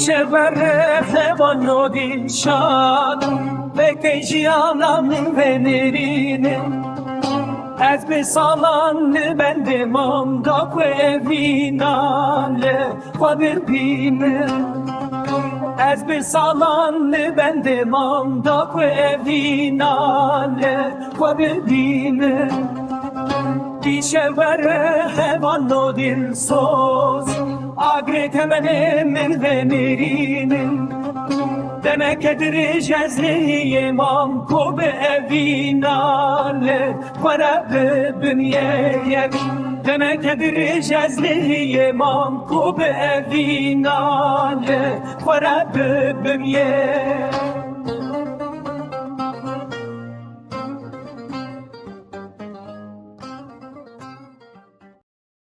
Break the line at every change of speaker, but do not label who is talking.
Dişevere hevano dilşad Bekte jiyanamın venerini Ez bir salanlı bendim amda Kvevinale Kvadir bime Ez bir salanlı bendim amda Kvevinale Kvadir bime Dişevere hevano dilsoz Agrete benim venerinim Demek edir cezliyim amko be evinale Para be bünyeye Demek edir cezliyim amko be evinale Para be bünyeye